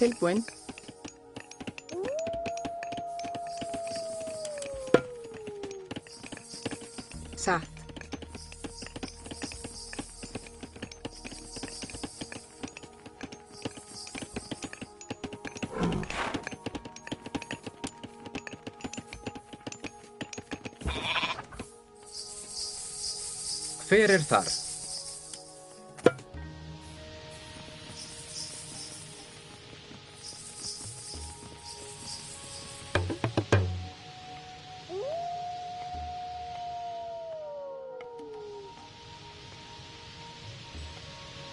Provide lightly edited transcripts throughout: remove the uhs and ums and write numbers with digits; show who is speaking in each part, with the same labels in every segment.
Speaker 1: Tilbúin. Satt.
Speaker 2: Hver þar?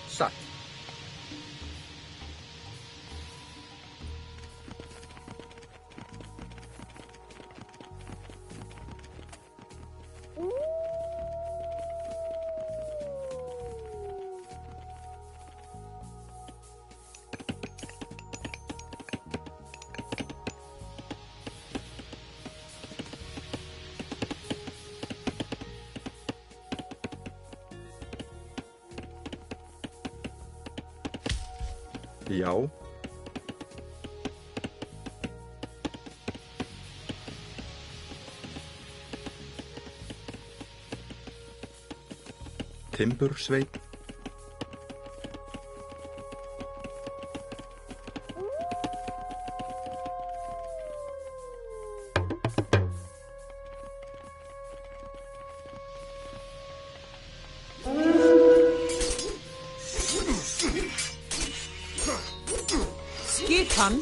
Speaker 2: Satt. Já. Timbursveinn.
Speaker 1: Skipan.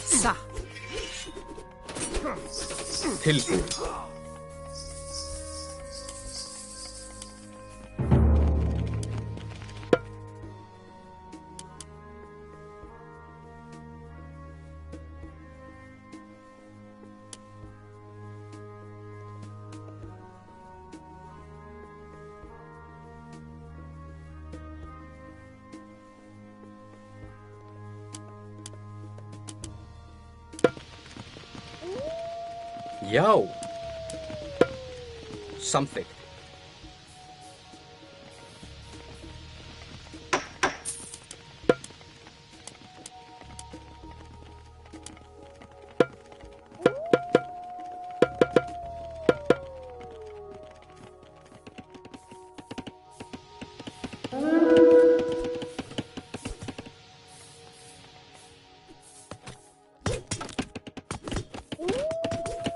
Speaker 1: Satt.
Speaker 2: Tilbúin. Já. Samþykkt.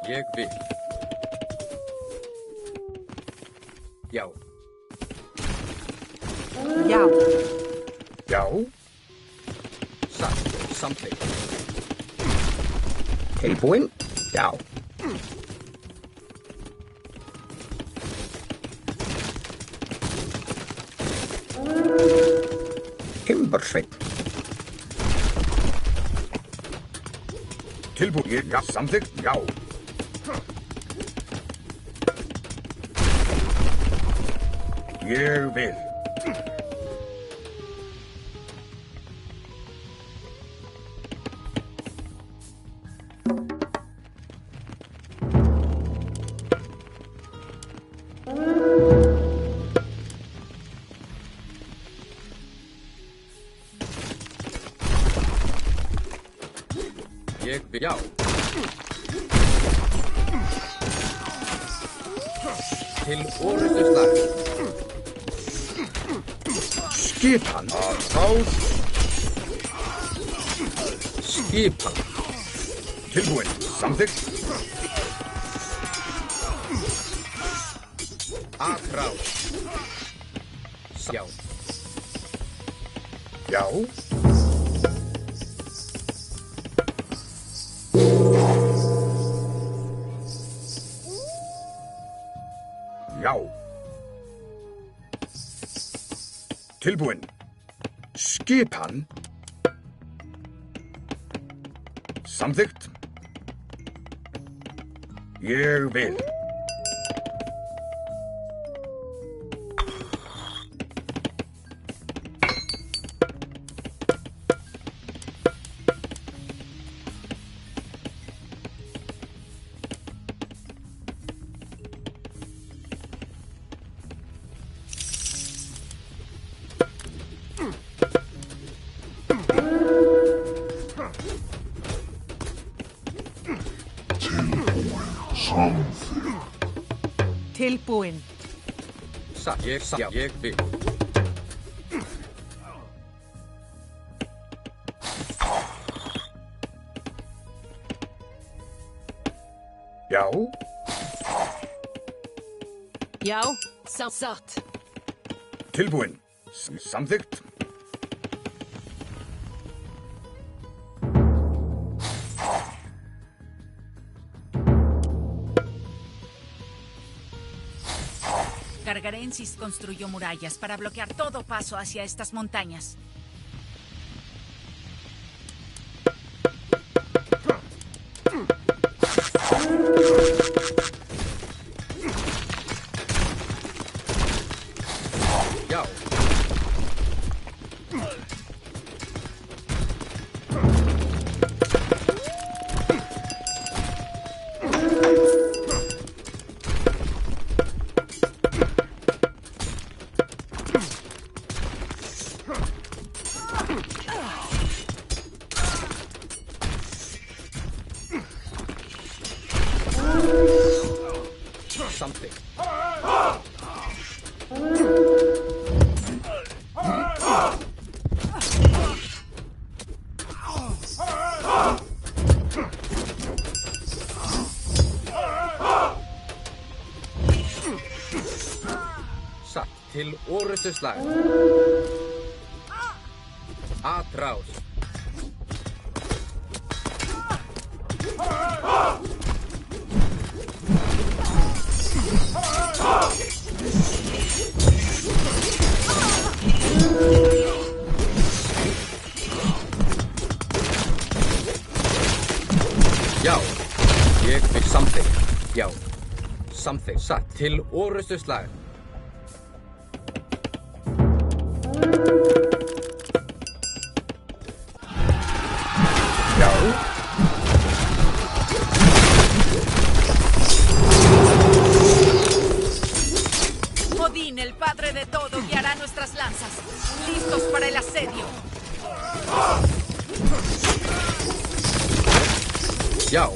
Speaker 2: Ég vil. Já.
Speaker 1: Já.
Speaker 2: Já. Satt. Samþykkt. Tilbúin. Já. Timbursveinn. Tilbúin. Já. Samþykkt. Já. Ég vil. Ég vil. Já. Til orrustuslag. Skipan. Ás. Skipan. Tilbúin. Samþykkt. Akrás. Já. Já. Já. Tilbúin. Skipan. Samþykkt. Ég vil.
Speaker 1: Tilbúin.
Speaker 3: Satt. Ég vil.
Speaker 2: Já,
Speaker 1: Já. Satt.
Speaker 2: tilbúin. Samþykkt.
Speaker 4: Gargarensis construyó murallas para bloquear todo paso hacia estas montañas.
Speaker 3: Já. Something. Satt. Til orrustuslag. Atrás. Já. Ég vil something. Já. Something. Satt. Til orrustuslag.
Speaker 2: Já,
Speaker 4: Odín, el padre de todo, guiará nuestras lanzas. Listos para el asedio.
Speaker 3: Já.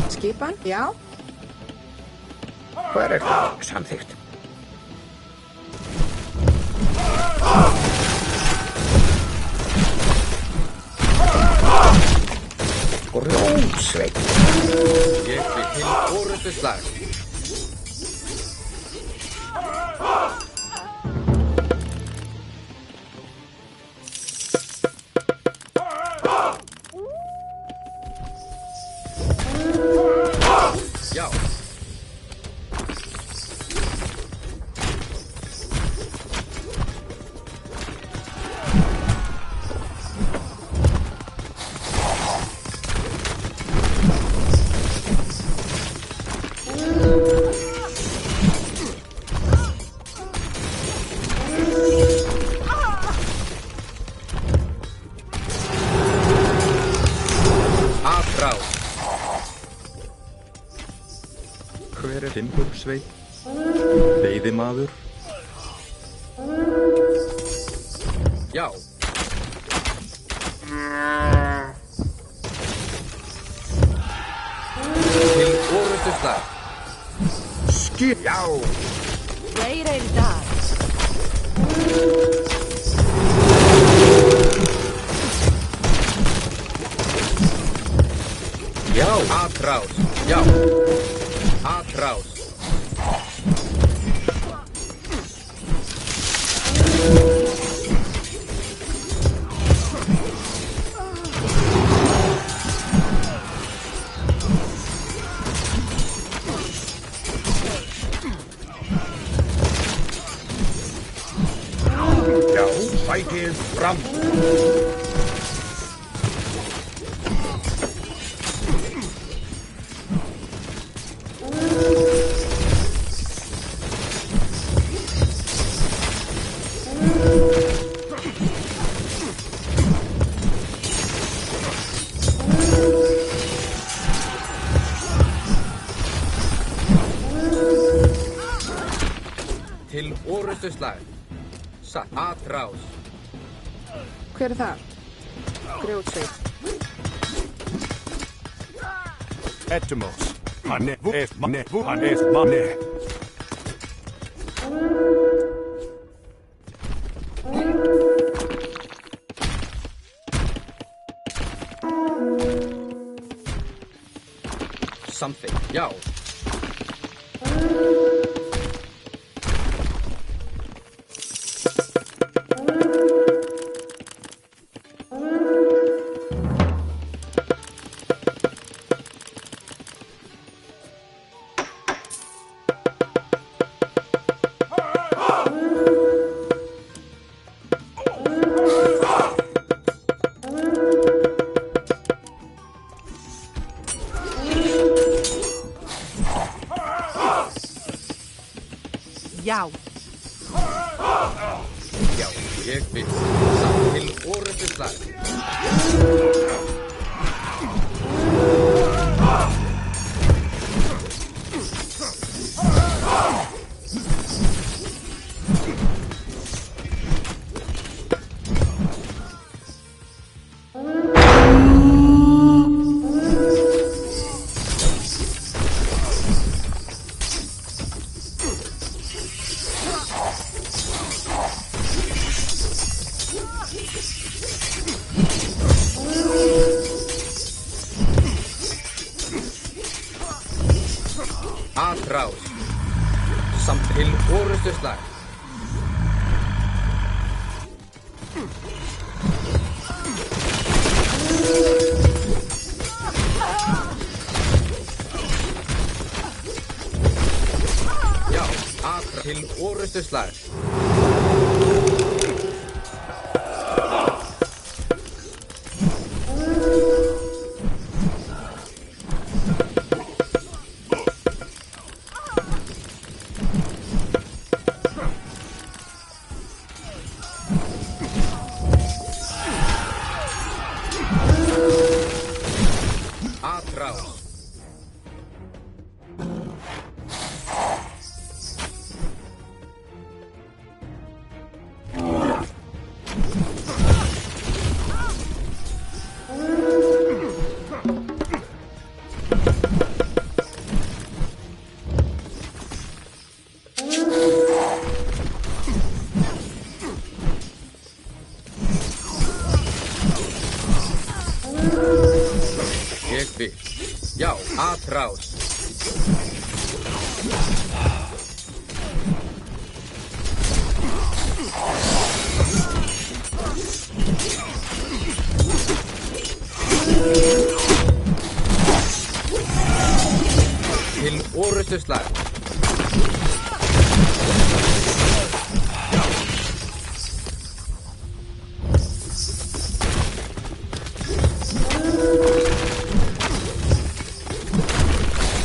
Speaker 1: Skipan. Já.
Speaker 2: hvað er þetta? Samþykkt. Grjótsveit.
Speaker 3: Ég vil til orrustuslag. Já. Atrás.
Speaker 5: Hver er timbursveit? Veiðimaður?
Speaker 3: Já. Til orrustuslag.
Speaker 2: Skip. Já,
Speaker 1: Reyreldar.
Speaker 3: Já. Atrás. Já. Atrás.
Speaker 2: já, fætið fram.
Speaker 3: Til orrustuslag. Satt. Atrás.
Speaker 6: Hver er það? Grjótsveit.
Speaker 7: Etymos. Hann er manni.
Speaker 3: Something, já.
Speaker 4: Já.
Speaker 3: Já, ég vil samt til orrustuslag. Atrás, samt til orrustuslag. Já, atrás til orrustuslag. Atrás. Ég vil. Já, atrás. Til orrustuslag.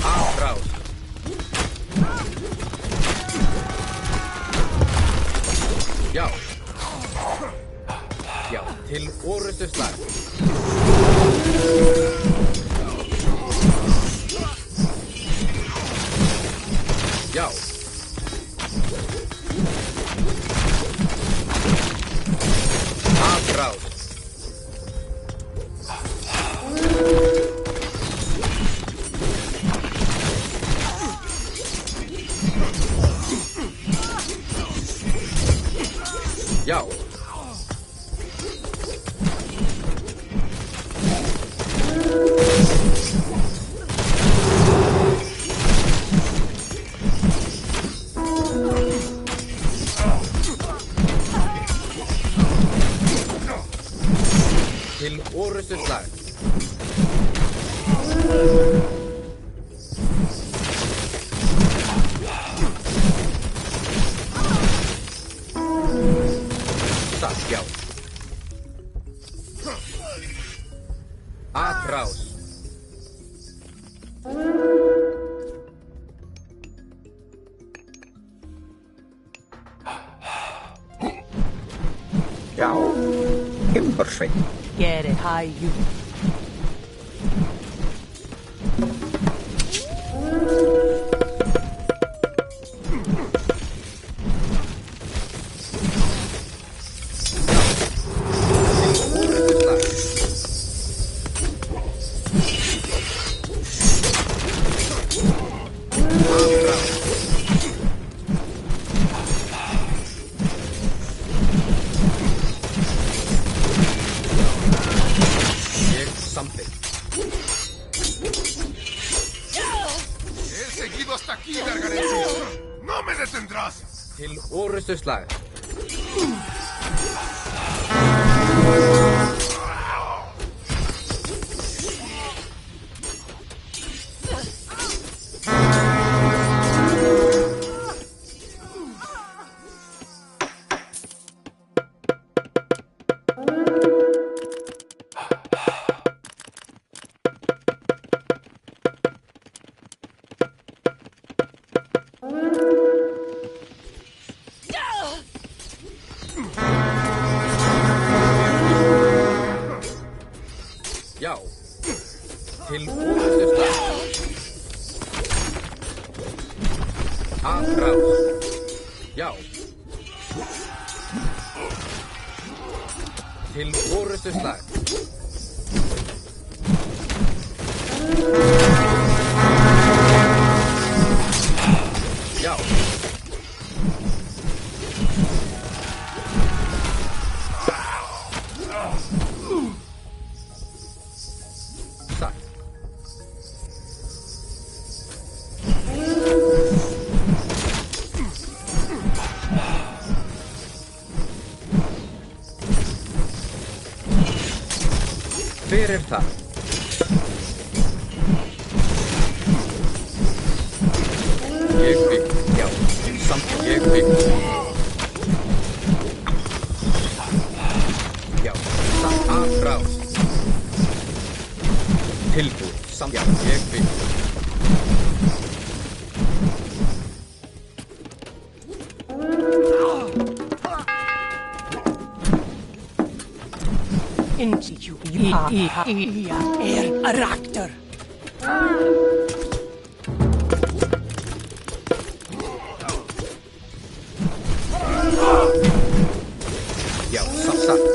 Speaker 3: Atrás. Já. Já, til orrustuslag. Já. Atrás. Já. Til orrustuslag. Satt, já. Atrás.
Speaker 2: Já, Timbursveinn.
Speaker 4: Get it, high you.
Speaker 3: something.
Speaker 7: He seguido hasta aquí, Gargarensis. ¡No me detendrás!
Speaker 3: Til orustuslag. Já, til orustuslag. Atrás. Já. Til orustuslag. Já. Satt. Hver það? Ég bygg, já, samt ég bygg. Já, samt atrás. Tilbúð, samt, já, ég bygg.
Speaker 4: Raktor.
Speaker 3: Já, satt.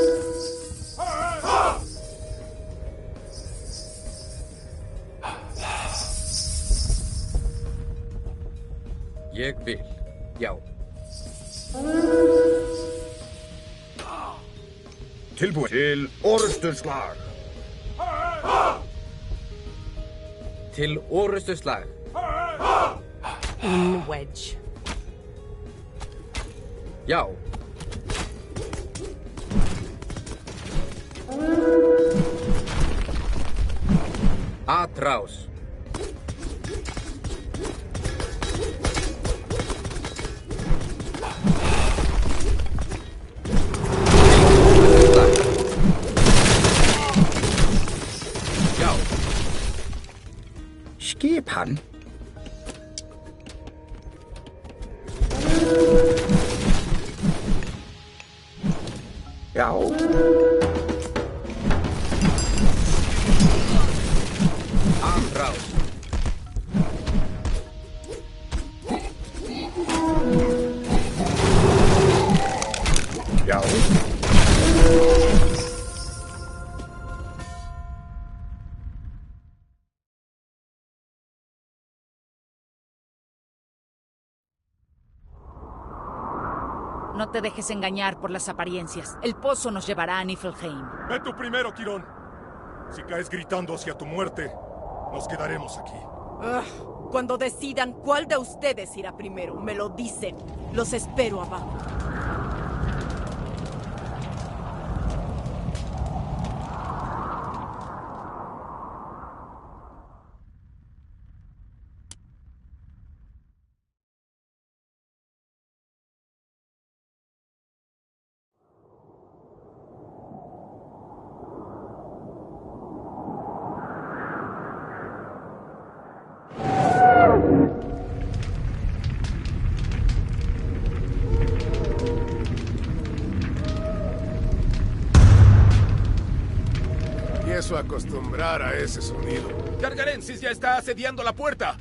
Speaker 3: Ég vil, já.
Speaker 2: Tilbúið til orustuslag.
Speaker 3: Til orustuslag.
Speaker 4: In wedge.
Speaker 3: Já. Atrás. Já.
Speaker 2: Skipan. Já.
Speaker 3: Atrás.
Speaker 2: Já.
Speaker 4: No te dejes engañar por las apariencias. El pozo nos llevará a Niflheim.
Speaker 7: Ve tú primero, Quirón. Si caes gritando hacia tu muerte, nos quedaremos aquí.
Speaker 6: Cuando decidan cuál de ustedes irá primero, me lo dicen. Los espero abajo.
Speaker 7: Empiezo a acostumbrar a ese sonido.
Speaker 8: Gargarensis ya está asediando la puerta.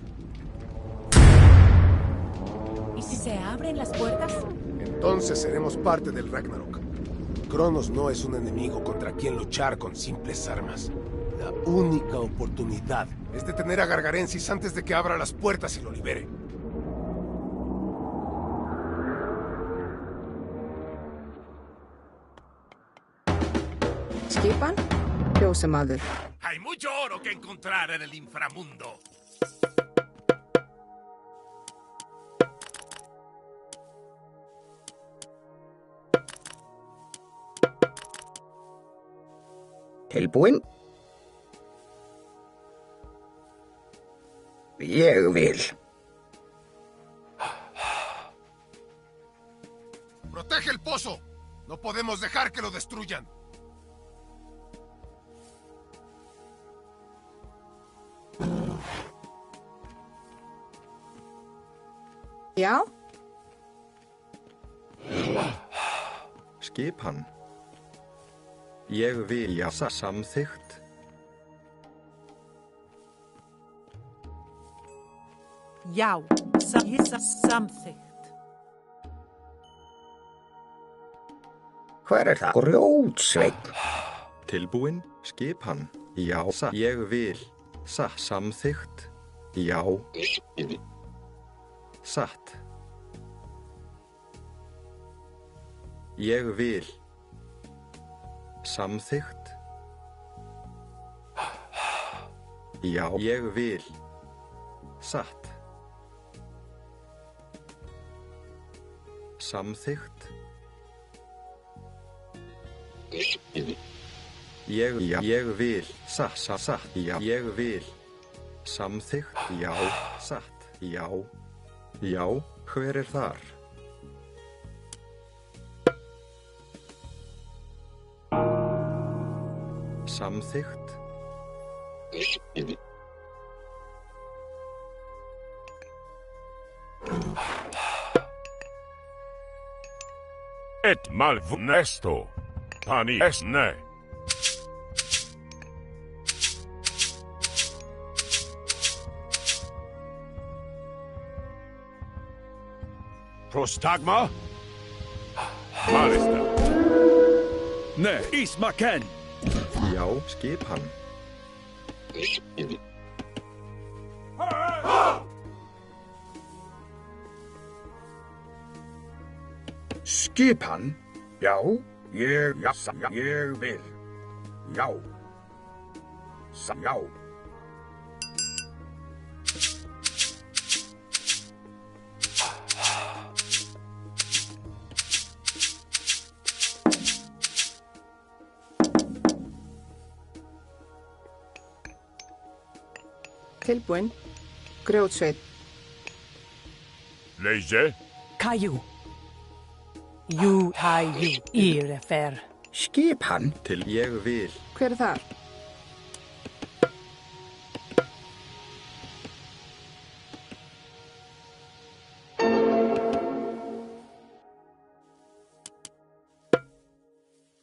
Speaker 4: ¿Y si se abren las puertas?
Speaker 7: Entonces seremos parte del Ragnarok. Cronos no es un enemigo contra quien luchar con simples armas. La única oportunidad es detener a Gargarensis antes de que abra las puertas y lo libere.
Speaker 6: Skipan? Ljósamaður.
Speaker 8: Hay mucho oro que encontrar en el inframundo.
Speaker 2: Tilbúin? Ég vil.
Speaker 7: ¡Protege el pozo! No podemos dejar que lo destruyan.
Speaker 6: Já?
Speaker 5: Skipan. Ég vil jasa samþykkt.
Speaker 4: Já, samþykkt.
Speaker 2: Hver það? Grjótsveinn.
Speaker 5: Tilbúin. Skipan. Já. Ég vil. Samþykkt. Já. Satt. Ég vil. Samþykkt. Já. Ég vil. Satt. Samþykkt. Ég vil. Satt. Já. Ég vil. Samþykkt. Já. Satt. Já. Já. Hver þar? Samþykkt.
Speaker 8: Et malvunesto. Pani esne. Prostagma? Malista.
Speaker 9: Ne, Ismaken.
Speaker 5: Já, skipan.
Speaker 2: Skipan? Já, ég vil. Já. Já.
Speaker 6: Tilbúin. Grjótsveinn.
Speaker 8: Leise?
Speaker 4: Kaju. Írefer.
Speaker 2: Skipan?
Speaker 5: Til ég vil.
Speaker 6: Hver þar?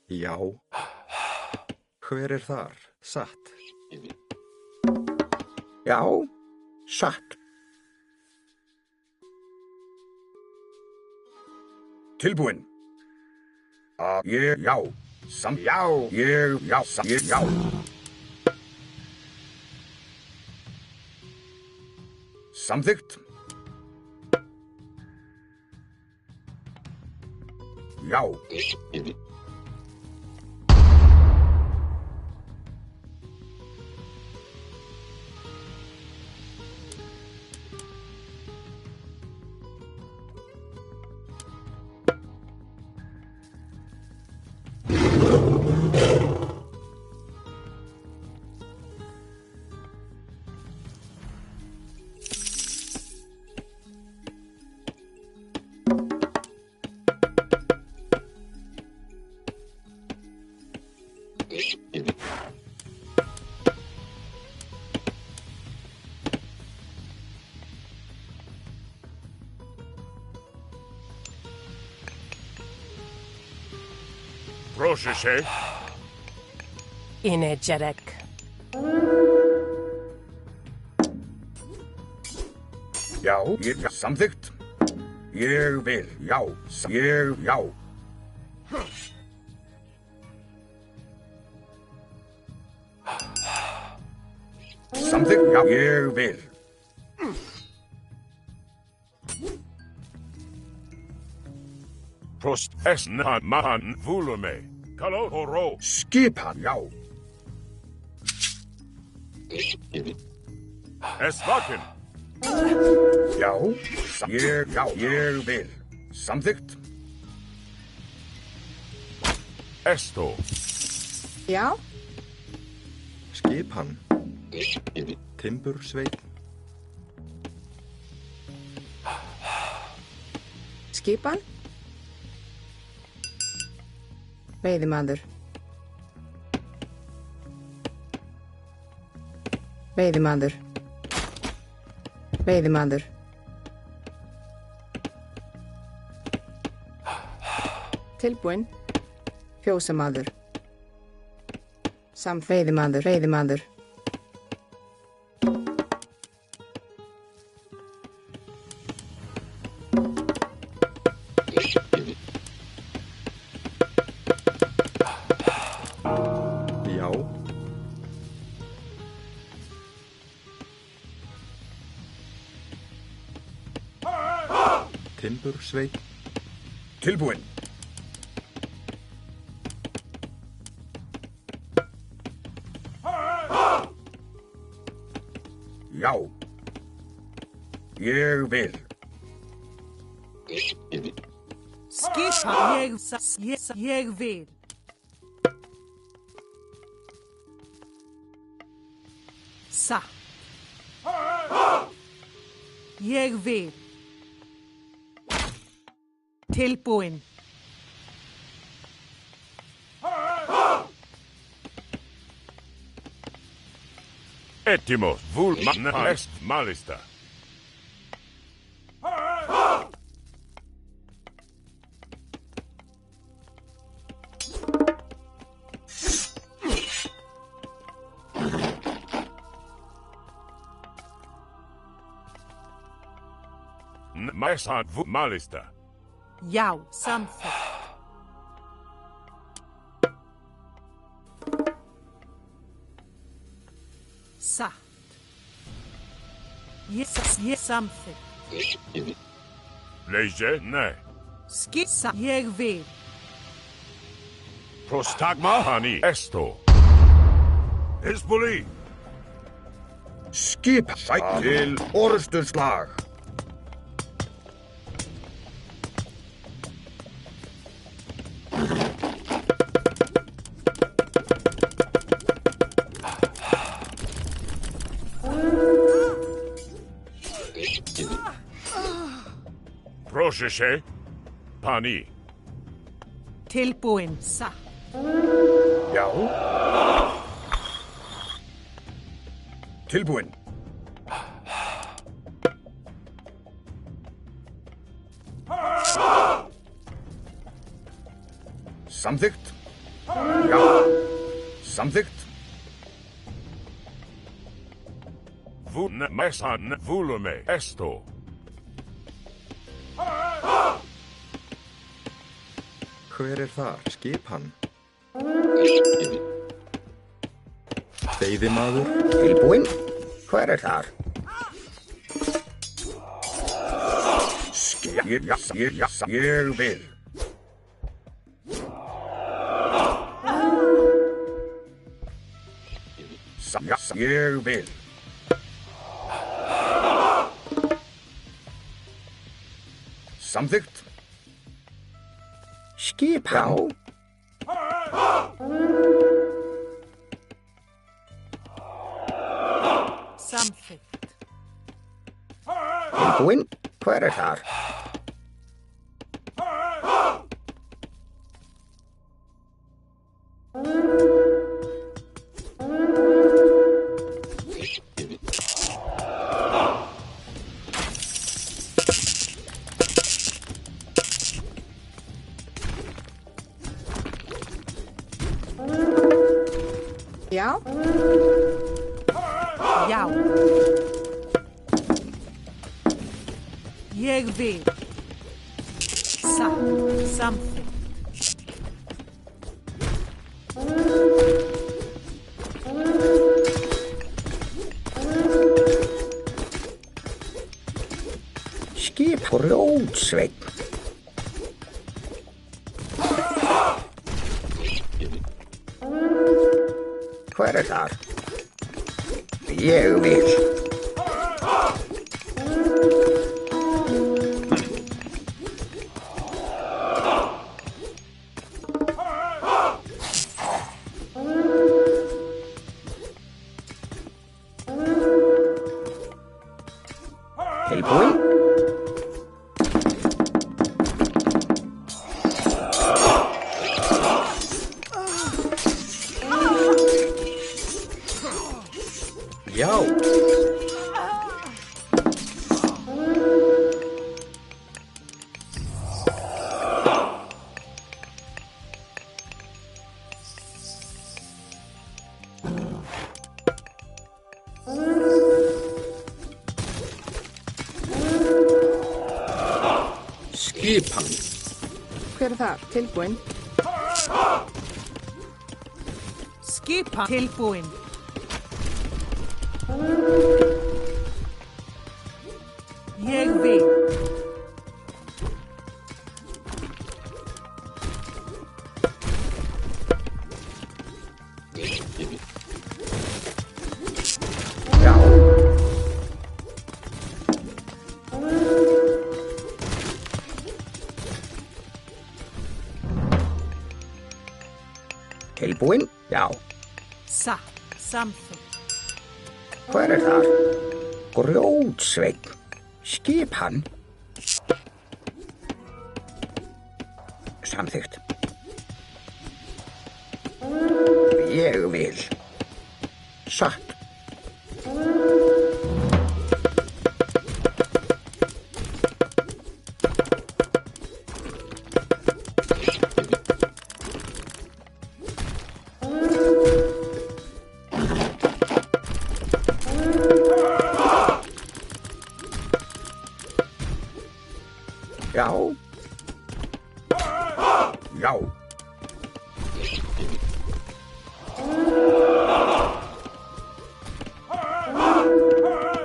Speaker 5: Já. Hver þar? Satt.
Speaker 2: Já, satt. Tilbúin. Já. Já. Samþykkt. Já.
Speaker 8: Proszę się.
Speaker 4: Inejerek.
Speaker 2: Já, samþykkt. Ég vil. Já. Já. Samþykkt. Já. Ég vil.
Speaker 8: Prost esna man volume. Kalo horo.
Speaker 2: Skipan, já.
Speaker 8: Esvaken.
Speaker 2: Já, ég vil. Samþykkt.
Speaker 8: Esto.
Speaker 10: Já.
Speaker 5: Skipan. Timbursveinn.
Speaker 10: Skipan. Veiðimaður. Veiðimaður. Veiðimaður. Tilbúinn. Fjósamaður. Veiðimaður. Veiðimaður.
Speaker 5: Já. Timbursveinn.
Speaker 2: Tilbúinn. Já. Ég vil.
Speaker 4: Skipan. Ég vil. Satt. Ég vil. Tilbúinn.
Speaker 8: Etimos. Vul. Est. Malista. Maesat. Malista.
Speaker 4: Já, samþykkt. Satt. Ég samþykkt.
Speaker 8: Leje. Ne.
Speaker 4: Skissa. Ég vil.
Speaker 8: Prostagma. Pani. Esto. Hezbollah.
Speaker 2: Skip sætt til orrustuslag.
Speaker 8: Prosheshe. Pani.
Speaker 4: Tilbúinn. Satt.
Speaker 2: Já. Tilbúinn. Samþykkt. Já. Samþykkt.
Speaker 8: Mesan. Volume. Esto.
Speaker 5: Hver er þar? Skipan. Veiðimaður.
Speaker 2: Tilbúinn. Hver er þar? Ég vil. Ég vil. Samþykkt. Skipan.
Speaker 4: Samþykkt.
Speaker 2: Tilbúinn. Hver er þar?
Speaker 10: Já.
Speaker 4: Já. Ég vil. Satt. Samþykkt.
Speaker 2: Skip Rótsveinn. Hver er þar? Ég vil. Tilbúin?
Speaker 3: Já. Skipan.
Speaker 10: Hver er þar? Tilbúin.
Speaker 4: Skipan tilbúin. Ég vil.
Speaker 2: Já. Tilbúin? Já.
Speaker 4: Samþykkt.
Speaker 2: Hver er þar? Grjótsveinn. Skipan? Samþykkt. Ég vil. Satt. Já. Já.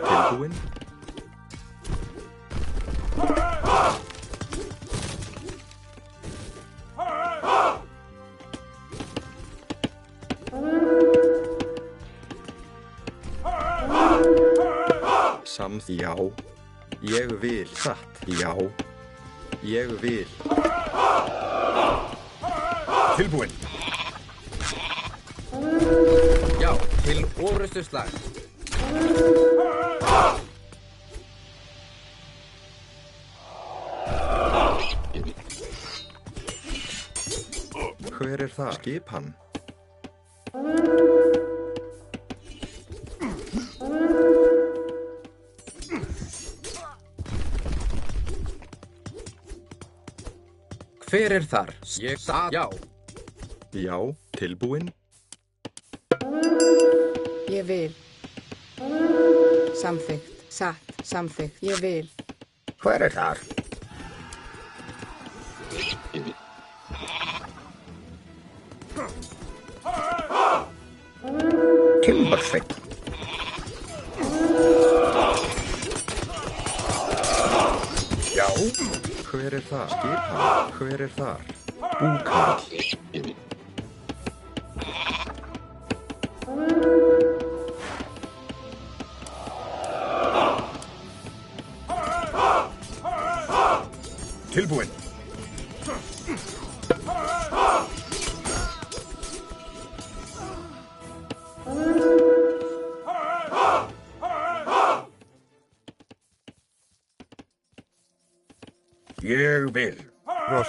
Speaker 5: Tilbúin? Já. Ég vil. Satt. Já. Ég vil.
Speaker 3: Tilbúin. Já, til orrustuslag.
Speaker 5: Hver er það? Skipan.
Speaker 3: Hver er þar? Ég sagði já.
Speaker 5: Já, tilbúin.
Speaker 10: Ég vil. Samþykkt. Satt. Samþykkt. Ég vil.
Speaker 2: Hver er þar? Timbersveinn. Já.
Speaker 5: Hver er það? Skipan. Hver er þar? Búkarl.
Speaker 3: Tilbúin.
Speaker 2: Ég vil.
Speaker 3: Já,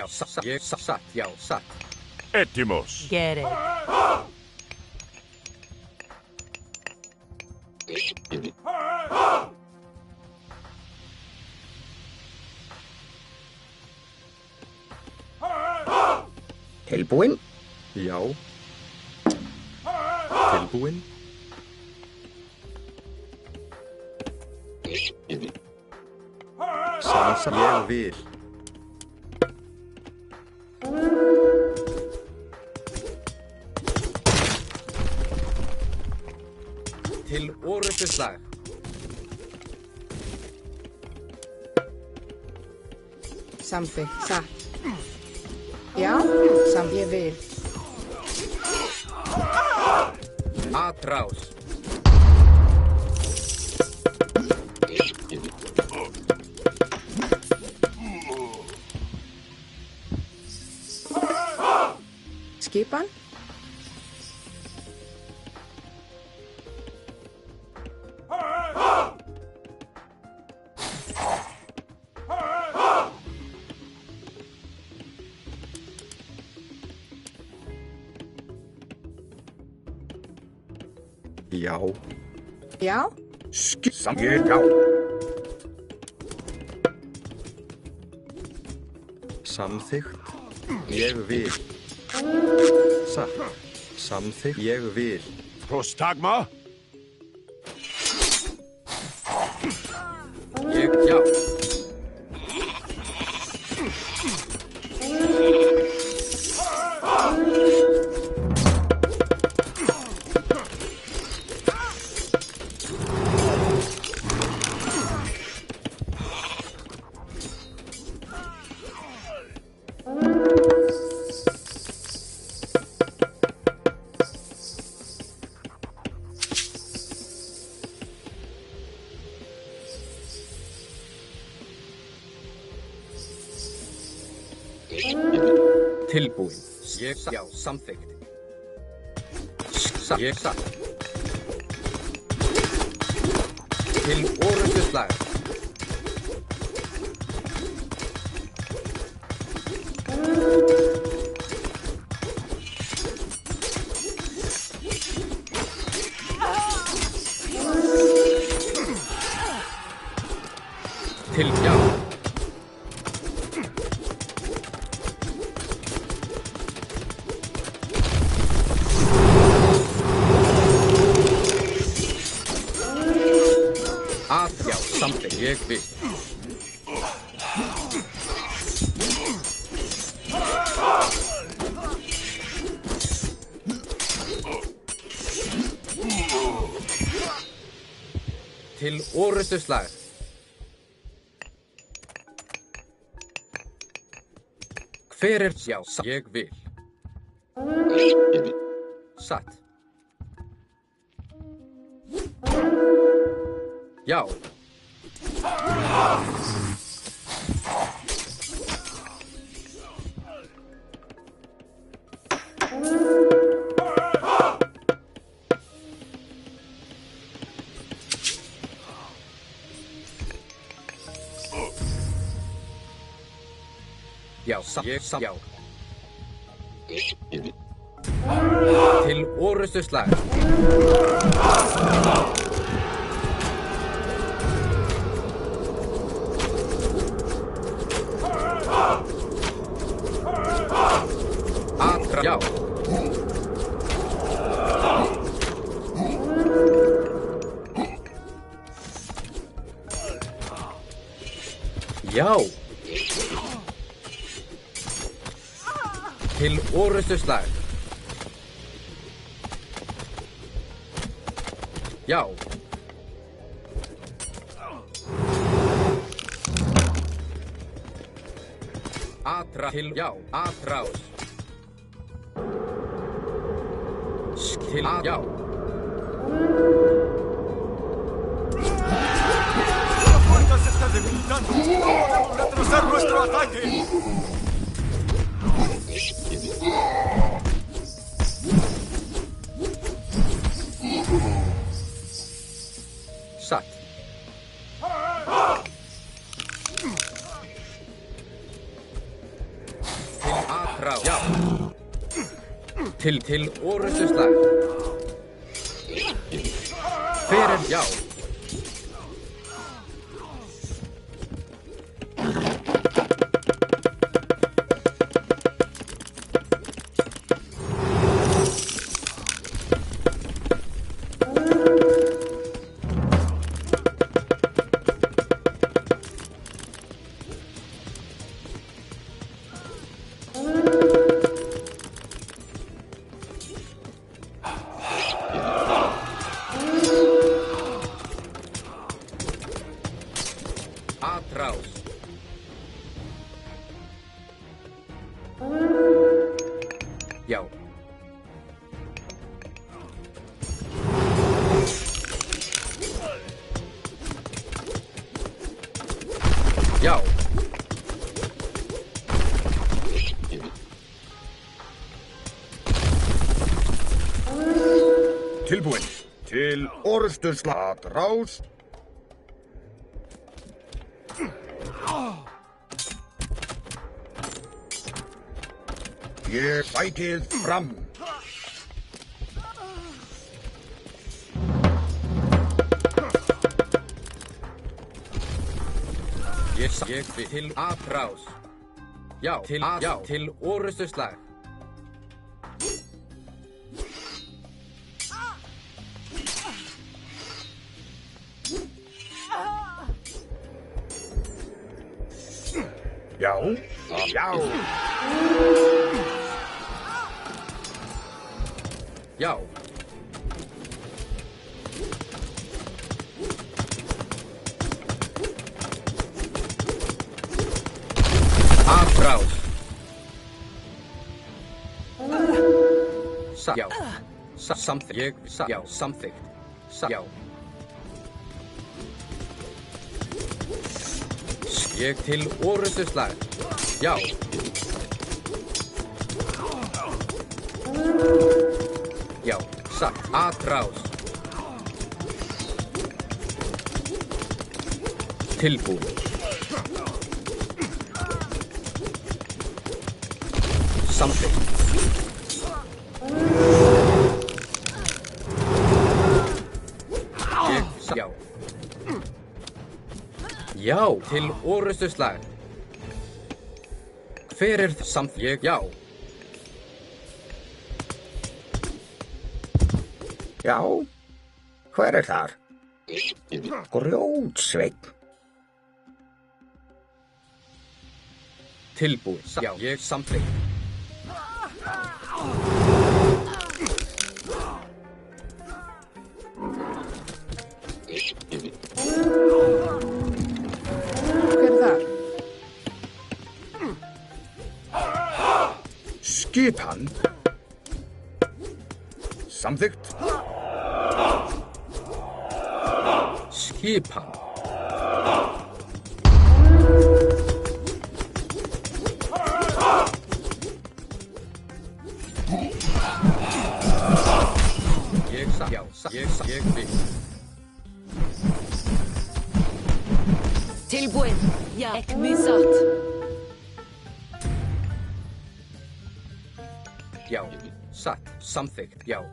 Speaker 3: satt, já, satt.
Speaker 8: Etimos.
Speaker 4: Get it.
Speaker 2: Tilbúin?
Speaker 5: Já. Tilbúin? Sansa, ég vil.
Speaker 3: Til orrustuslag.
Speaker 10: Samþykkt. Satt. Já, ég vil.
Speaker 3: Atrás.
Speaker 10: Skipan.
Speaker 5: Já.
Speaker 10: Já.
Speaker 2: Já.
Speaker 5: Samþykkt. Ég vil. Satt. Samþykkt. Ég vil.
Speaker 8: Prostagma?
Speaker 3: Já. Tilbúin. Ég já, samþykkt. Ég satt. Til orrustuslag. Til já. Ég vil. Til orrustuslag. Hver já, ég vil. Satt. Já. Já, ég já. Til orrustuslag. Já. Já. Til orrustuslag. Já. Til já, atrás. Til já.
Speaker 11: La puerta se está debilitando. ¡Debemos retrasar nuestro ataque!
Speaker 3: Satt. Til atrás. Já. Til orrustuslag. Hver já. Já.
Speaker 2: Tilbúin. Til orrustuslag. Rás. Ég sækið fram.
Speaker 3: Ég til atrás. Já, til orrustuslag.
Speaker 2: Já. Já.
Speaker 3: Já. Atrás. Já. Samþykkt. Já, samþykkt. Já. Ég til orrustuslag. Já. Já, sagt. Atrás. Tilbúin. Samþykkt. Já. Já, til orrustuslag. Hver samt ég? Já.
Speaker 2: Já. Hver þar? Grjótsveinn.
Speaker 3: Tilbúin. Já, ég samþykkt.
Speaker 10: Hver þar?
Speaker 2: Skipan. Samþykkt.
Speaker 3: Skipan. Ég vil.
Speaker 1: Tilbúin. Já, missat.
Speaker 3: Já, satt, samþykkt, já.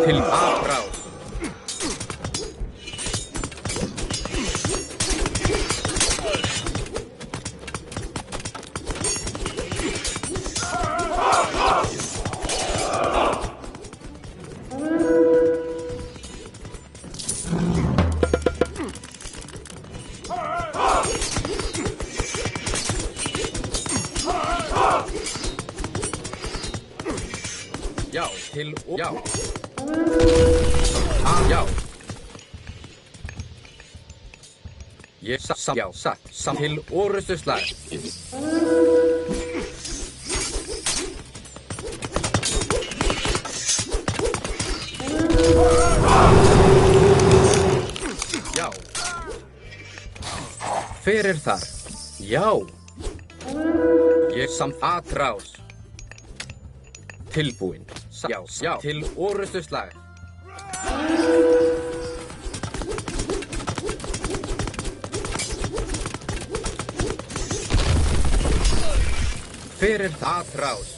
Speaker 3: Til atrás. Já, til já. Já. Ég satt til orrustuslag. Já. Hver þar? Já. Ég samt atrás. Tilbúin. Já, til orrustuslag. Hver það atrás?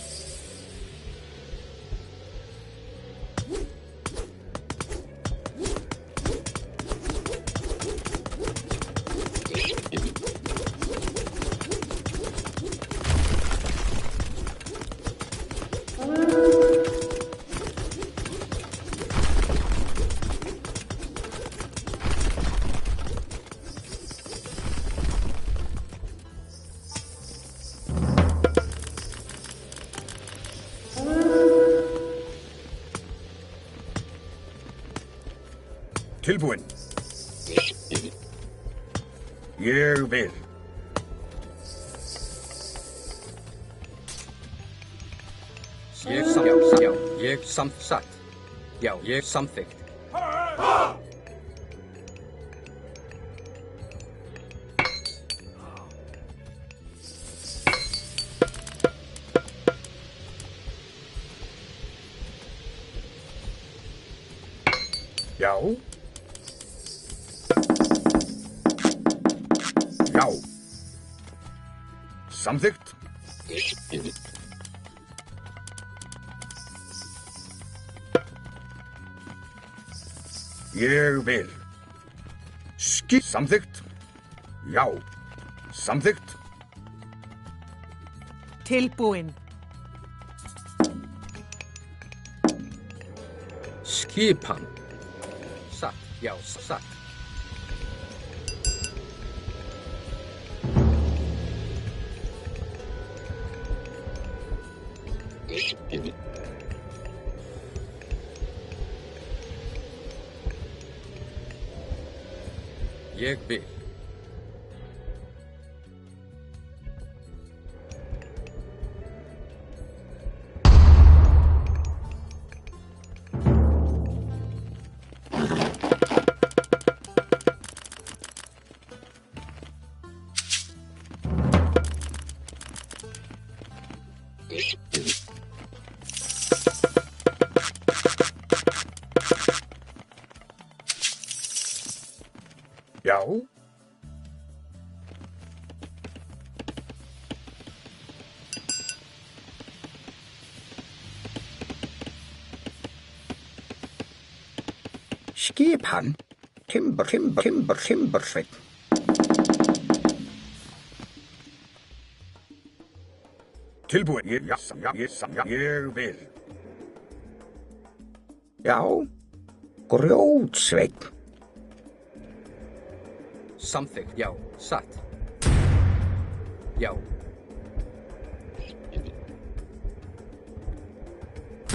Speaker 2: Tilbúin. Ég vil.
Speaker 3: Ég satt. Já, ég samþykkt.
Speaker 2: Já. Já. Samþykkt. Ég vil. Samþykkt. Já. Samþykkt.
Speaker 6: Tilbúin.
Speaker 3: Skipan. Satt. Já, satt. Ég vil.
Speaker 2: Já. Skipan. Timbersveinn. Tilbúin. Ég vil. Já. Grjótsveinn.
Speaker 3: Samþykkt. Já, satt. Já.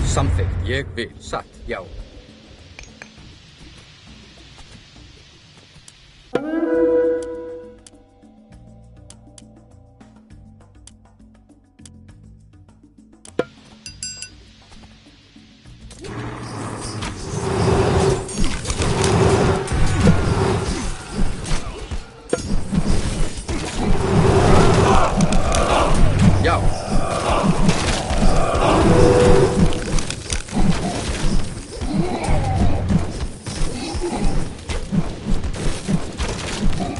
Speaker 3: Samþykkt. Ég vil. Satt. Já. Já.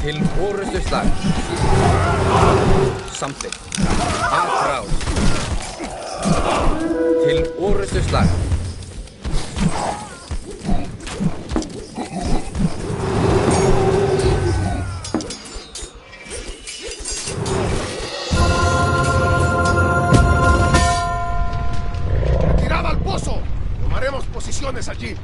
Speaker 3: Til orustuslag. Samþykkt. Atráð. Til orustuslag.
Speaker 7: ¡Retirada al pozo! Tomaremos posiciones allí.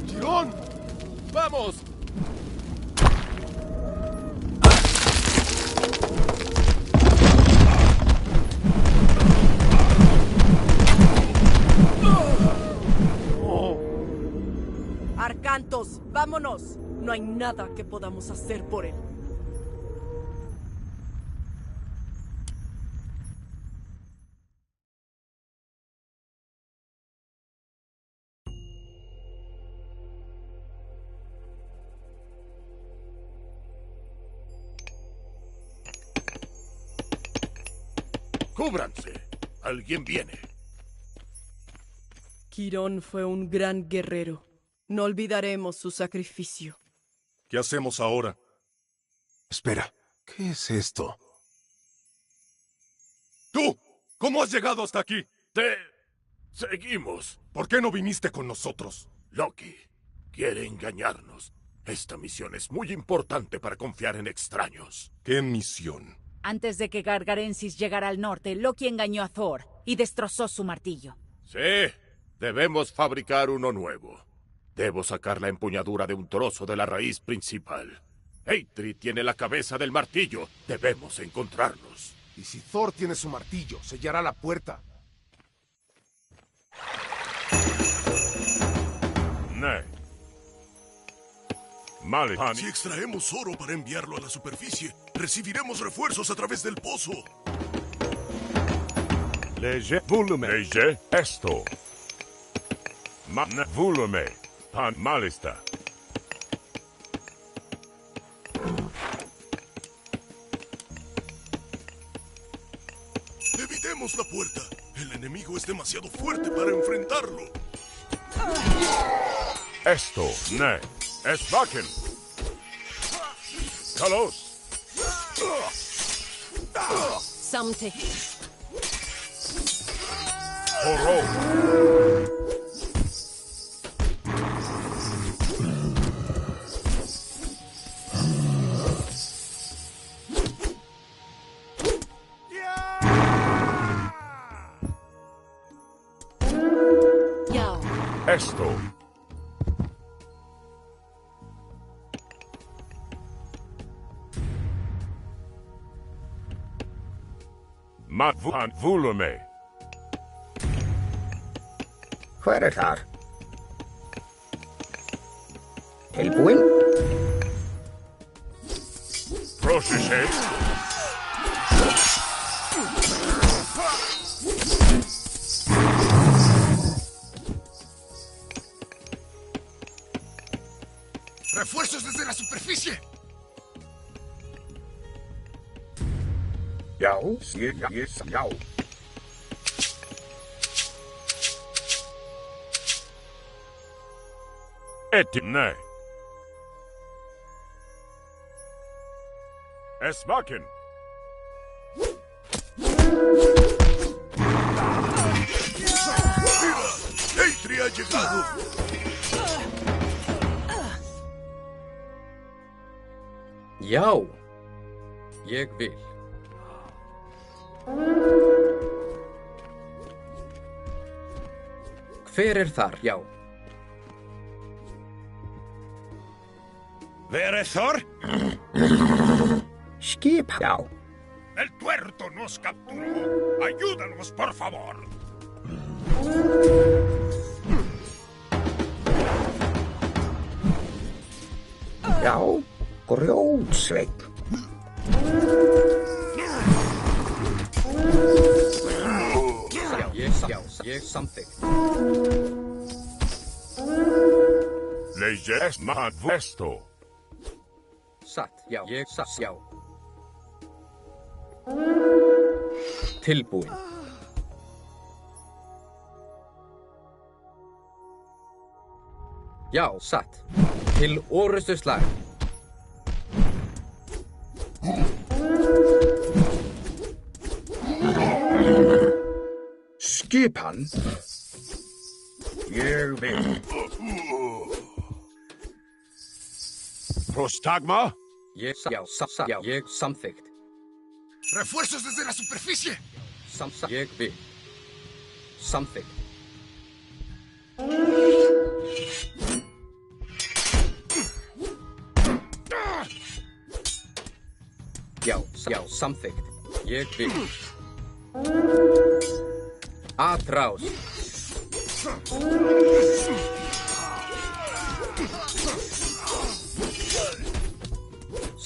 Speaker 7: ¡Girón! ¡Vamos!
Speaker 6: Arcantos, vámonos. No hay nada que podamos hacer por él.
Speaker 7: ¡Cúbranse! Alguien viene.
Speaker 6: Quirón fue un gran guerrero. No olvidaremos su sacrificio.
Speaker 11: ¿Qué hacemos ahora?
Speaker 7: Espera, ¿qué es esto? ¡Tú! ¿Cómo has llegado hasta aquí?
Speaker 8: Te seguimos.
Speaker 7: ¿Por qué no viniste con nosotros?
Speaker 8: Loki quiere engañarnos. Esta misión es muy importante para confiar en extraños.
Speaker 7: ¿Qué misión?
Speaker 4: Antes de que Gargarensis llegara al norte, Loki engañó a Thor y destrozó su martillo.
Speaker 8: Sí, debemos fabricar uno nuevo. Debo sacar la empuñadura de un trozo de la raíz principal. Eitri tiene la cabeza del martillo. Debemos encontrarnos.
Speaker 7: Y si Thor tiene su martillo, sellará la puerta.
Speaker 8: Ne.
Speaker 12: Si extraemos oro para enviarlo a la superficie, recibiremos refuerzos a través del pozo.
Speaker 8: Leje volume. Leje esto. Volume. Pan malista.
Speaker 12: Evitemos la puerta. El enemigo es demasiado fuerte para enfrentarlo.
Speaker 8: Esto, ne. Es Vaken. Kalos.
Speaker 1: Samte.
Speaker 8: Horo.
Speaker 1: Yao.
Speaker 8: Esto. Volume.
Speaker 2: Hver þar? Tilbúin?
Speaker 8: Prosesset.
Speaker 12: ¡Refuerzos desde la superficie!
Speaker 2: Já, já.
Speaker 8: Ne. Es Vaken.
Speaker 12: ¡Eitri ha llegado!
Speaker 3: Já, ég vil. Hver þar? Já.
Speaker 9: Hver Thor?
Speaker 2: Skip, já.
Speaker 9: El tuerto nos capturó. Ayúdanos, por favor.
Speaker 2: Já, grjótsveinn.
Speaker 3: Ég samþykkt.
Speaker 8: Leje es esto.
Speaker 3: Satt, já. Ég satt, já. Tilbúin. Já, satt. Til orustu slag.
Speaker 2: Skipan? Ég vil.
Speaker 8: Prostagma?
Speaker 3: Ég samþykkt.
Speaker 12: ¡Refuerzos desde la superficie!
Speaker 3: Ég vil. Samþykkt. Já, samþykkt. Ég vil. Atrás.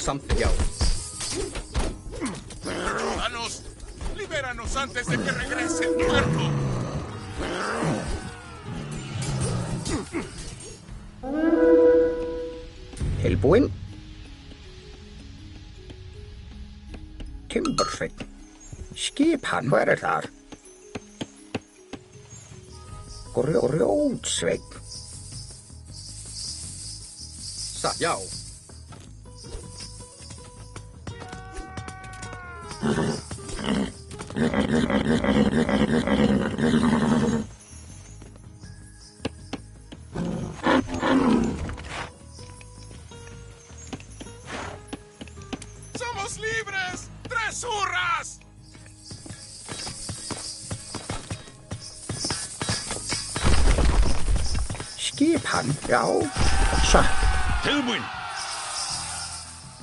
Speaker 3: Samþykkt, já.
Speaker 12: ¡Líbranos! ¡Libéranos antes de que regrese el muerto!
Speaker 2: Tilbúin? Timbersveinn. Skipan, hver þar? Grjótsveinn.
Speaker 3: Satt, já.
Speaker 12: ¡Somos libres! ¡3-1!
Speaker 2: Skipan, já. Satt.
Speaker 9: Tilbúin.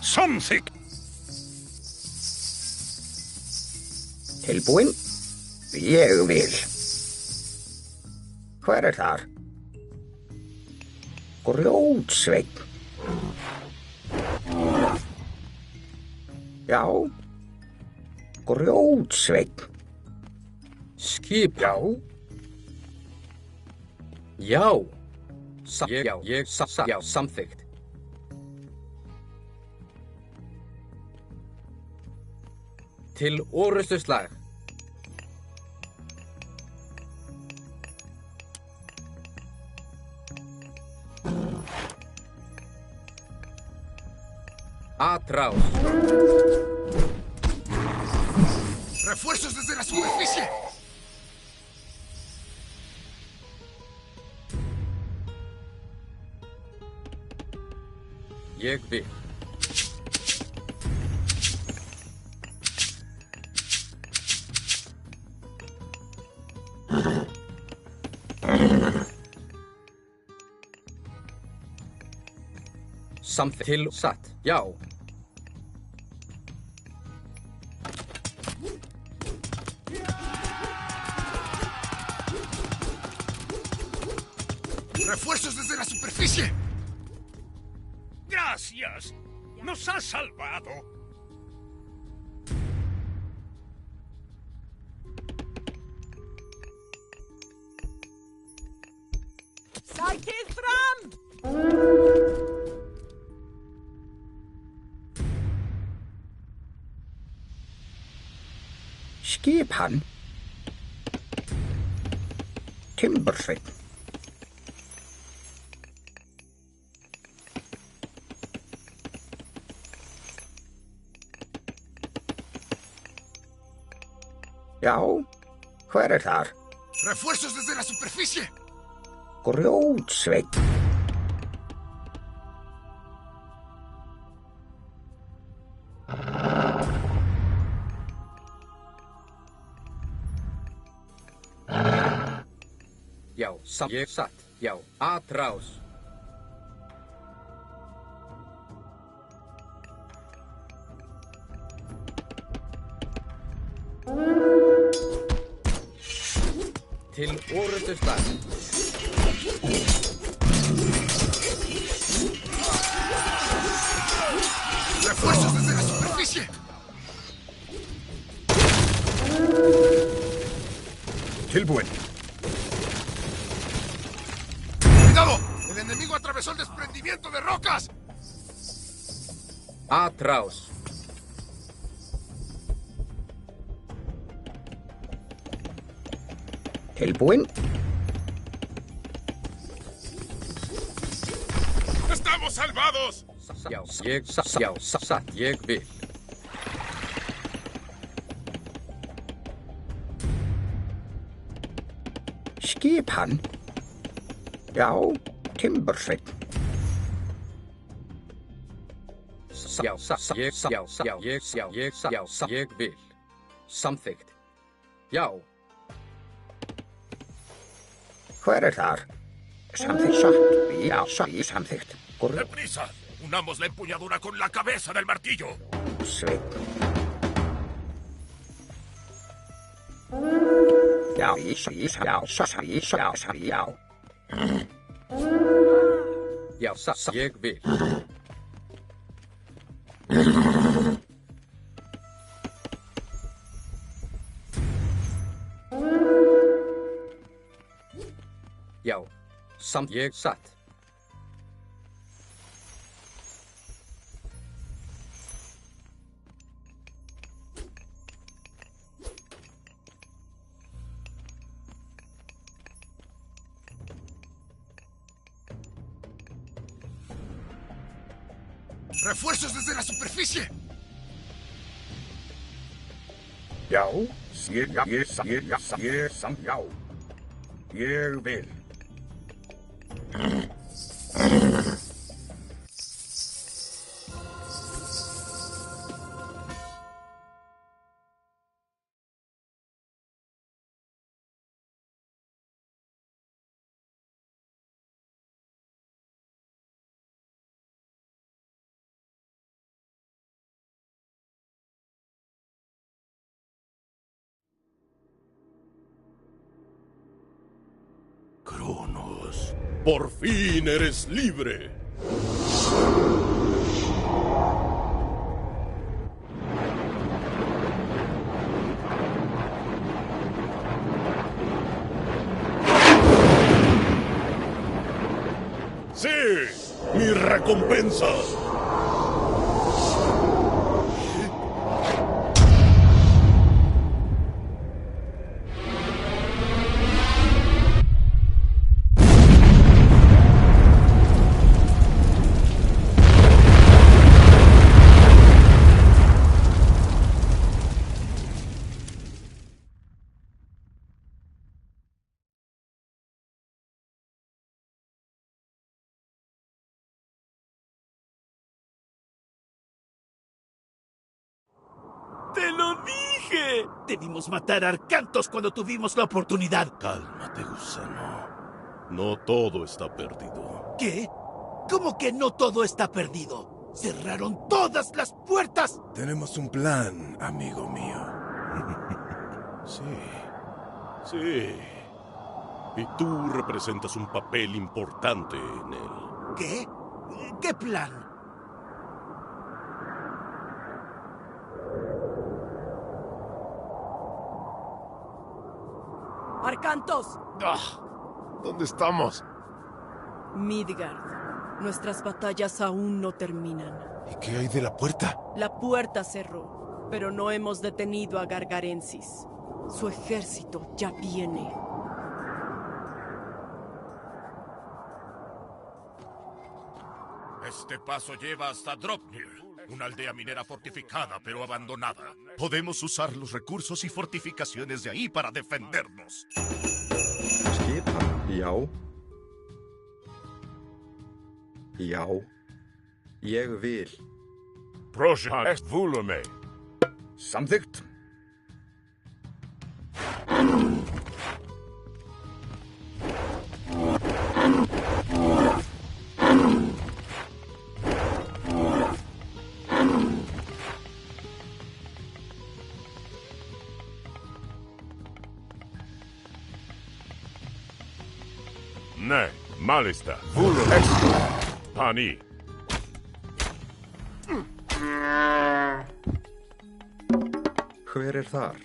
Speaker 9: Samþykkt.
Speaker 2: Tilbúin? Ég vil. Hver þar? Grjótsveinn. Já. Grjótsveinn.
Speaker 3: Skip.
Speaker 2: Já.
Speaker 3: Já. Já, samþykkt. Til orrustuslag. Atrás.
Speaker 12: ¡Refuerzos desde la superficie!
Speaker 3: Ég vil. Samþykkt. Til satt. Já.
Speaker 12: ¡Refuerzos desde la superficie!
Speaker 9: Gracias. Nos has salvado.
Speaker 6: Sækið fram!
Speaker 2: Skipan. Timbersveinn. Já, hver þar?
Speaker 12: ¡Refuerzos desde la superficie!
Speaker 2: Grjótsveinn.
Speaker 3: Já, ég satt. Já, atrás. Til orrustuslag.
Speaker 12: ¡Refuerzos desde la superficie!
Speaker 5: Tilbúin.
Speaker 12: ¡Cuidado! ¡El enemigo atravesó el desprendimiento de rocas!
Speaker 3: Atrás.
Speaker 2: Tilbúin?
Speaker 9: ¡Estamos salvados!
Speaker 3: Já, satt. Ég vil.
Speaker 2: Skipan. Já, Timbersveinn.
Speaker 3: Ég vil. Samþykkt. Já.
Speaker 2: Hver þar? Samþykkt satt. Já, samþykkt.
Speaker 8: ¡Deprisa! Unamos la empuñadura con la cabeza del martillo.
Speaker 2: Sveinn. Já, já.
Speaker 3: Já, satt. Ég vil. Já, ég satt.
Speaker 12: ¡Refuerzos desde la superficie!
Speaker 5: Já, ég vil.
Speaker 12: Adiós. Por fin eres libre. ¡Sí! ¡Mi recompensa!
Speaker 11: ¡Te lo dije! Debimos matar a Arcantos cuando tuvimos la oportunidad.
Speaker 12: Cálmate, gusano. No todo está perdido.
Speaker 11: ¿Qué? ¿Cómo que no todo está perdido? ¡Cerraron todas las puertas!
Speaker 12: Tenemos un plan, amigo mío. Sí. Sí. Y tú representas un papel importante en él.
Speaker 11: ¿Qué? ¿Qué plan?
Speaker 6: ¡Arcantos!
Speaker 7: ¿Dónde estamos?
Speaker 6: Midgard. Nuestras batallas aún no terminan.
Speaker 7: ¿Y qué hay de la puerta?
Speaker 6: La puerta cerró, pero no hemos detenido a Gargarensis. Su ejército ya viene.
Speaker 8: Este paso lleva hasta Dropnir, una aldea minera fortificada pero abandonada. Podemos usar los recursos y fortificaciones de ahí para defendernos.
Speaker 5: Skipan, já. Já. Ég vil.
Speaker 9: Projekt Vulume.
Speaker 2: Samþykkt.
Speaker 9: Nei, málista. Vulume. Pani.
Speaker 5: Hver þar?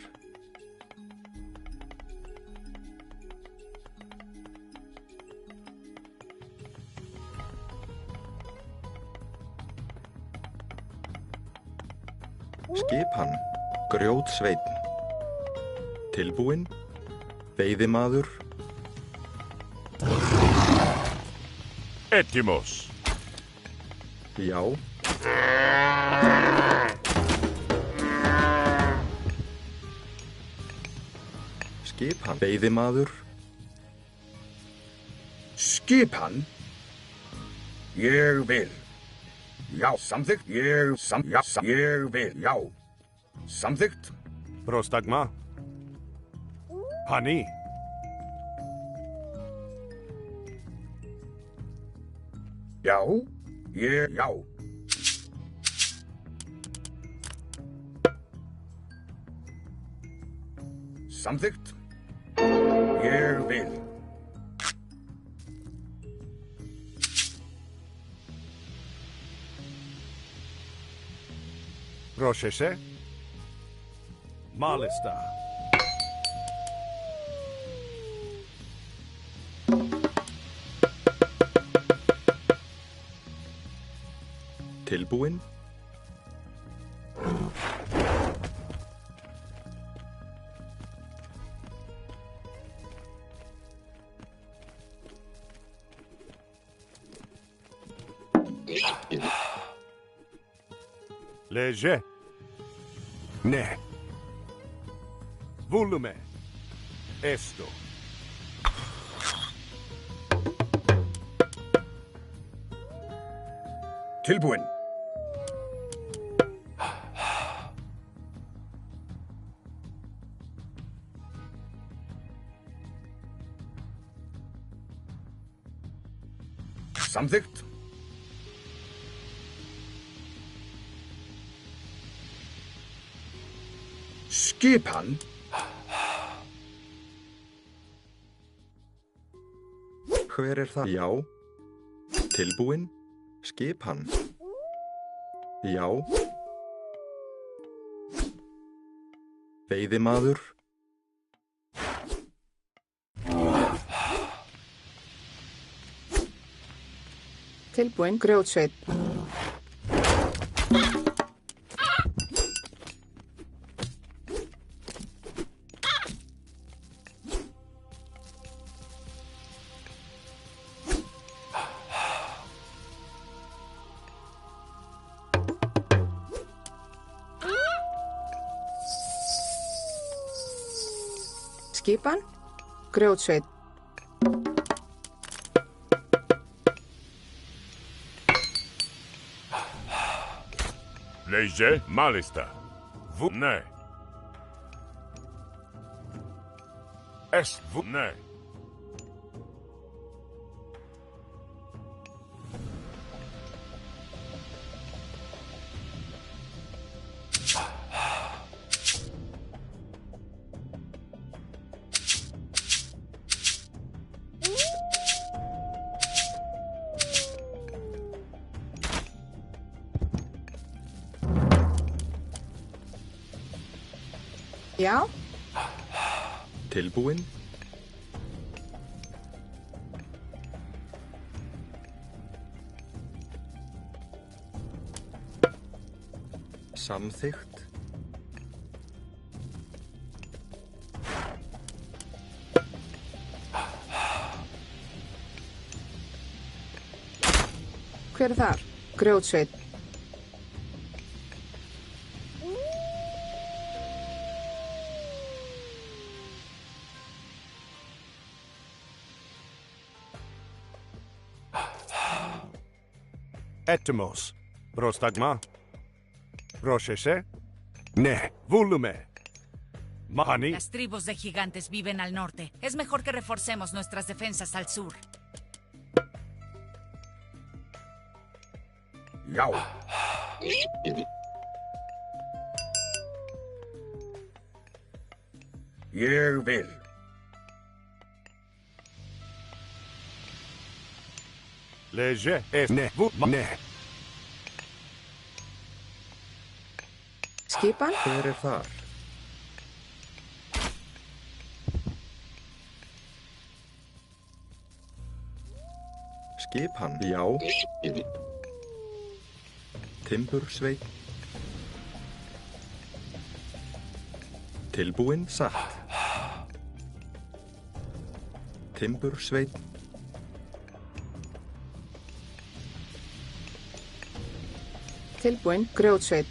Speaker 5: Skipan, grjótsveinn. Tilbúinn, veiðimaður.
Speaker 9: Ettimos.
Speaker 5: Já. Skipan, veiðimaður.
Speaker 2: Skipan? Ég vil. Já, samþykkt. Ég vil, já. Samþykkt.
Speaker 9: Prostagma. Pani.
Speaker 2: Já, já. Samþykkt. Ég vil.
Speaker 9: Rosheshe. Malista.
Speaker 5: Tilbúinn.
Speaker 9: Leje. Ne. Volume. Esto.
Speaker 2: Tilbúinn. Samþykkt. Skipan?
Speaker 5: Hver er það? Já. Tilbúin. Skipan. Já. Veiðimaður.
Speaker 10: Tilbúin. Grjótsveit. Skipan. Grjótsveit.
Speaker 8: Léger, malista. Vous ne. Est vous ne.
Speaker 10: Já.
Speaker 5: Tilbúin. Samþykkt.
Speaker 10: Hver er þar? Grjótsveit.
Speaker 13: Etymos. Prostagma. Rosheshe. Ne. Volume. Mahani.
Speaker 4: Las tribus de gigantes viven al norte. Es mejor que reforcemos nuestras defensas al sur.
Speaker 2: Já. Ég vil.
Speaker 13: Léger est ne. Vous ne.
Speaker 10: Skipan.
Speaker 5: Hver er þar? Skipan. Já. Timbursveit. Tilbúin. Satt. Timbursveit.
Speaker 10: Tilbúin. Grjótsveit.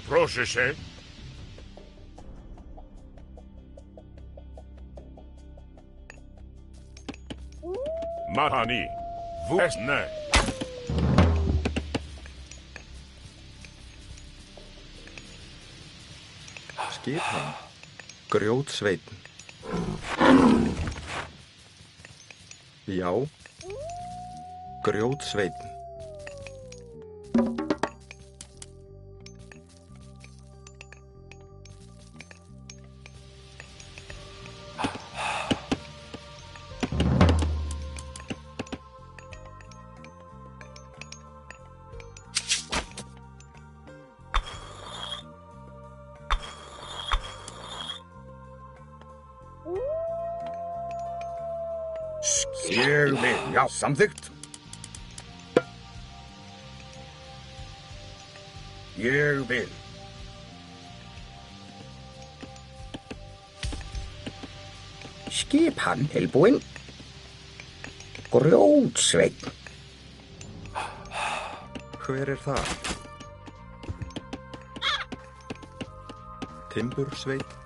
Speaker 8: Rosheshe. Mahani. Vous est ne.
Speaker 5: Skipan. Grjótsveitn. Já. Grjótsveitn.
Speaker 2: Ég vil. Já. Samþykkt. Ég vil.
Speaker 14: Skipan tilbúin. Grjótsveitn.
Speaker 5: Hver er það? Timbursveit.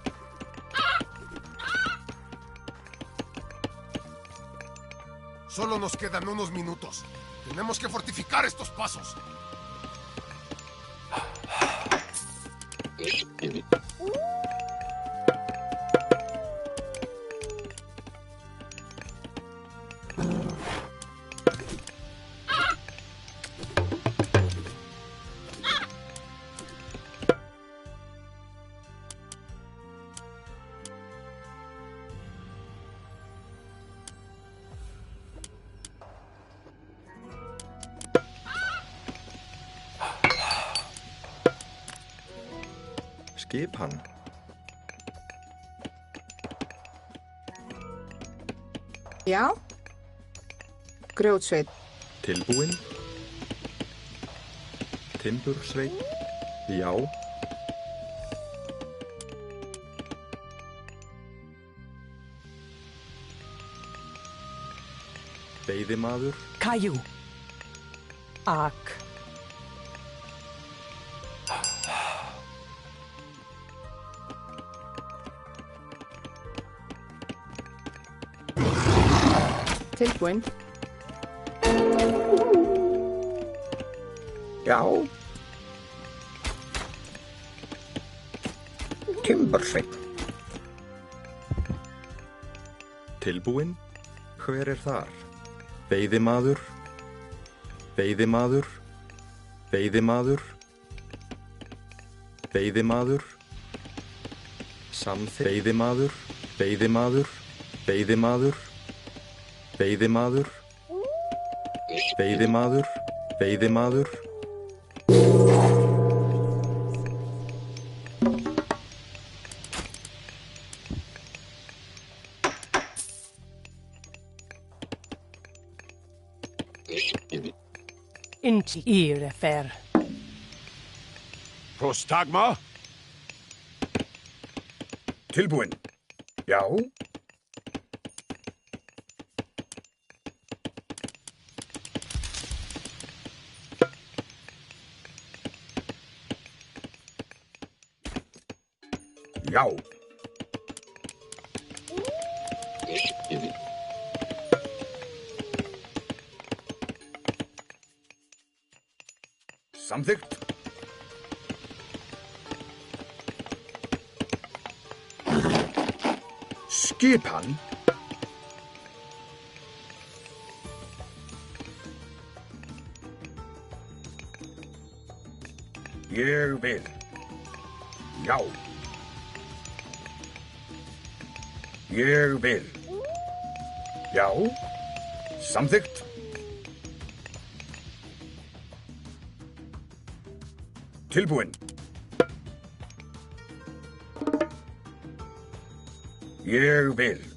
Speaker 7: Solo nos quedan unos minutos. Tenemos que fortificar estos pasos.
Speaker 5: Skipan.
Speaker 10: Já. Grjótsveit.
Speaker 5: Tilbúin. Timbursveit. Já. Veiðimaður.
Speaker 1: Caillou. Ak.
Speaker 10: Tilbúin.
Speaker 2: Já. Timbursveit.
Speaker 5: Tilbúin. Hver er þar? Veiðimaður. Veiðimaður. Veiðimaður. Veiðimaður. Samþykkt. Veiðimaður. Veiðimaður. Veiðimaður. Veiðimaður. Veiðimaður. Veiðimaður.
Speaker 1: Inte Irefer.
Speaker 13: Prostagma?
Speaker 2: Tilbúin. Já. Já. Samþykkt. Skipan. Ég vil. Já. Ég vil. Já. Samþykkt. Tilbúin. Ég vil.